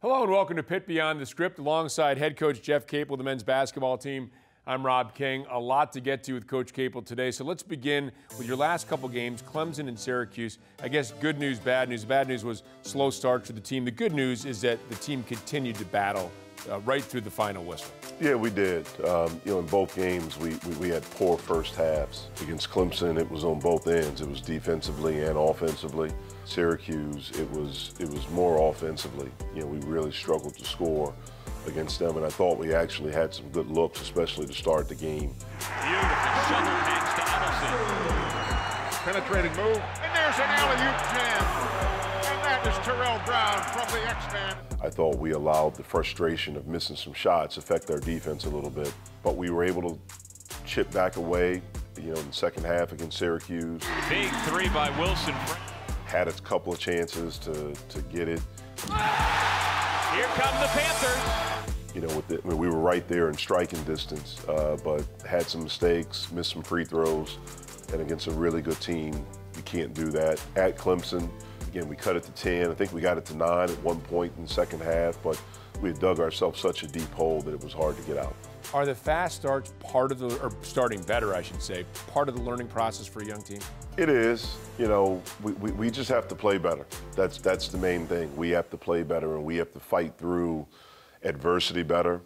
Hello and welcome to Pitt Beyond the Script alongside head coach Jeff Capel of the men's basketball team. I'm Rob King. A lot to get to with Coach Capel today, so let's begin with your last couple games, Clemson and Syracuse. I guess good news, bad news. The bad news was slow start for the team. The good news is that the team continued to battle right through the final whistle. Yeah, we did. In both games, we had poor first halves. Against Clemson, it was on both ends. It was defensively and offensively. Syracuse, it was more offensively. We really struggled to score against them, and I thought we actually had some good looks, especially to start the game. Beautiful shoulder pass to Ellison. Penetrating move, and there's an alley-oop jam. And that is Terrell Brown from the X-Man. I thought we allowed the frustration of missing some shots affect our defense a little bit, but we were able to chip back away, in the second half against Syracuse. Big three by Wilson. Had a couple of chances to get it. Here come the Panthers. We were right there in striking distance, but had some mistakes, missed some free throws, and against a really good team, you can't do that. At Clemson, again, we cut it to 10. I think we got it to 9 at one point in the second half, but we had dug ourselves such a deep hole that it was hard to get out. Are the fast starts or starting better, I should say, part of the learning process for a young team? It is. We just have to play better. That's the main thing. We have to play better, and we have to fight through adversity better.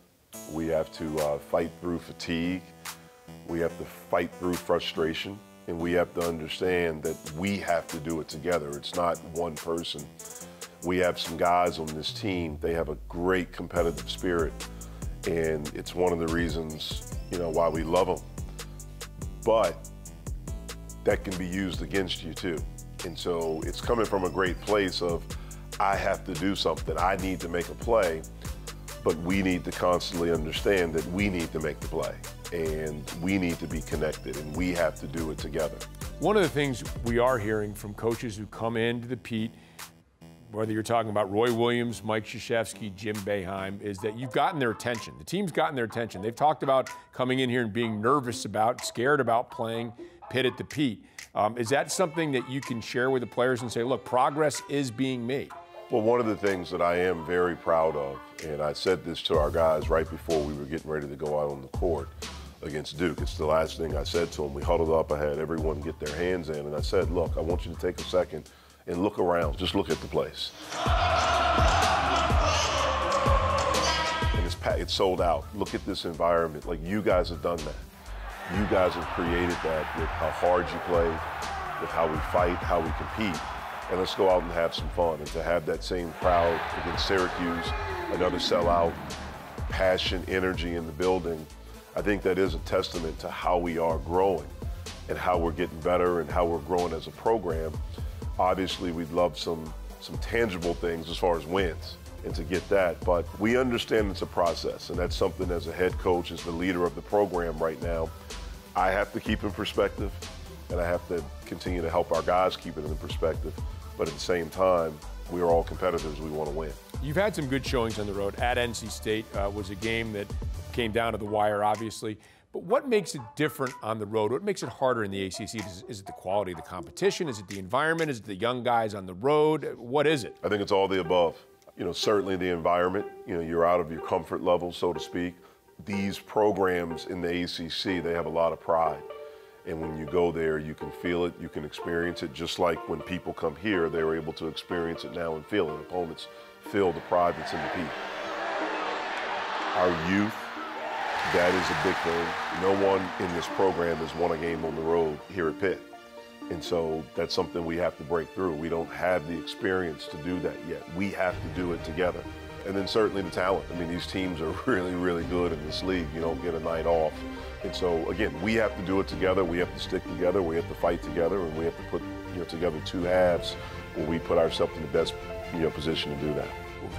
We have to fight through fatigue. We have to fight through frustration, and we have to understand that we have to do it together. It's not one person. We have some guys on this team. They have a great competitive spirit, and it's one of the reasons, why we love them. But that can be used against you too. And so it's coming from a great place of, I have to do something. I need to make a play, but we need to constantly understand that we need to make the play, and we need to be connected, and we have to do it together. One of the things we are hearing from coaches who come into the Pitt, whether you're talking about Roy Williams, Mike Krzyzewski, Jim Boeheim, is that you've gotten their attention. The team's gotten their attention. They've talked about coming in here and being nervous about, scared about playing Pitt at the Pitt. Is that something that you can share with the players and say, look, progress is being made? Well, one of the things that I am very proud of, and I said this to our guys right before we were getting ready to go out on the court against Duke. It's the last thing I said to them. We huddled up. I had everyone get their hands in, and I said, look, I want you to take a second and look around. Just look at the place. And it's sold out. Look at this environment. Like, you guys have done that. You guys have created that with how hard you play, with how we fight, how we compete. And let's go out and have some fun. And to have that same crowd against Syracuse, another sellout, passion, energy in the building, I think that is a testament to how we are growing and how we're getting better and how we're growing as a program. Obviously, we'd love some tangible things as far as wins and to get that, but we understand it's a process, and that's something as a head coach, as the leader of the program right now, I have to keep in perspective, and I have to continue to help our guys keep it in perspective, but at the same time, we are all competitors. We want to win. You've had some good showings on the road. At NC State was a game that came down to the wire, obviously. But what makes it different on the road? What makes it harder in the ACC? Is it the quality of the competition? Is it the environment? Is it the young guys on the road? What is it? I think it's all the above. Certainly the environment. You're out of your comfort level, so to speak. These programs in the ACC, they have a lot of pride. And when you go there, you can feel it, you can experience it, just like when people come here, they're able to experience it now and feel it. Opponents feel the pride that's in the Pitt. Our youth, that is a big thing. No one in this program has won a game on the road here at Pitt. And so that's something we have to break through. We don't have the experience to do that yet. We have to do it together. And then certainly the talent. I mean, these teams are really, really good in this league. You don't get a night off. And so, again, we have to do it together. We have to stick together. We have to fight together. And we have to put together two halves where we put ourselves in the best position to do that.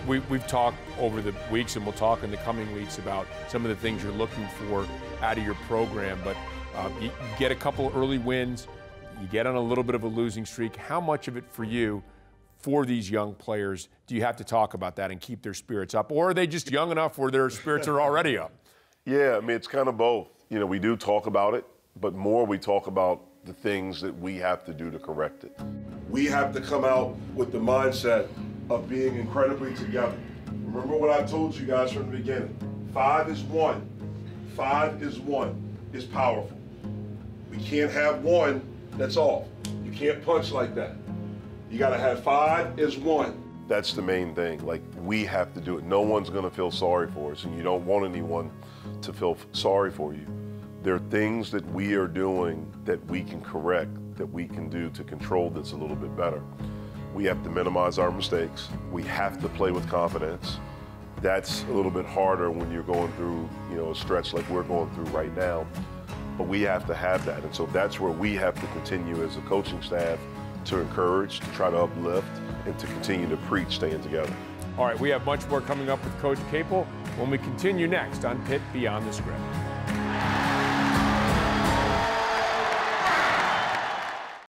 We've talked over the weeks, and we'll talk in the coming weeks about some of the things you're looking for out of your program. But you get a couple early wins. You get on a little bit of a losing streak. How much of it for you, for these young players, do you have to talk about that and keep their spirits up? Or are they just young enough where their spirits are already up? Yeah, I mean, it's kind of both. We do talk about it, but more we talk about the things that we have to do to correct it. We have to come out with the mindset of being incredibly together. Remember what I told you guys from the beginning. 5 is 1. 5 is 1. It's powerful. We can't have 1 that's off. You can't punch like that. You got to have 5 is 1. That's the main thing. Like, we have to do it. No one's going to feel sorry for us, and you don't want anyone to feel sorry for you. There are things that we are doing that we can correct, that we can do to control this a little bit better. We have to minimize our mistakes. We have to play with confidence. That's a little bit harder when you're going through, a stretch like we're going through right now. But we have to have that. And so that's where we have to continue as a coaching staff to encourage, to try to uplift, and to continue to preach staying together. All right, we have much more coming up with Coach Capel when we continue next on Pitt Beyond the Script.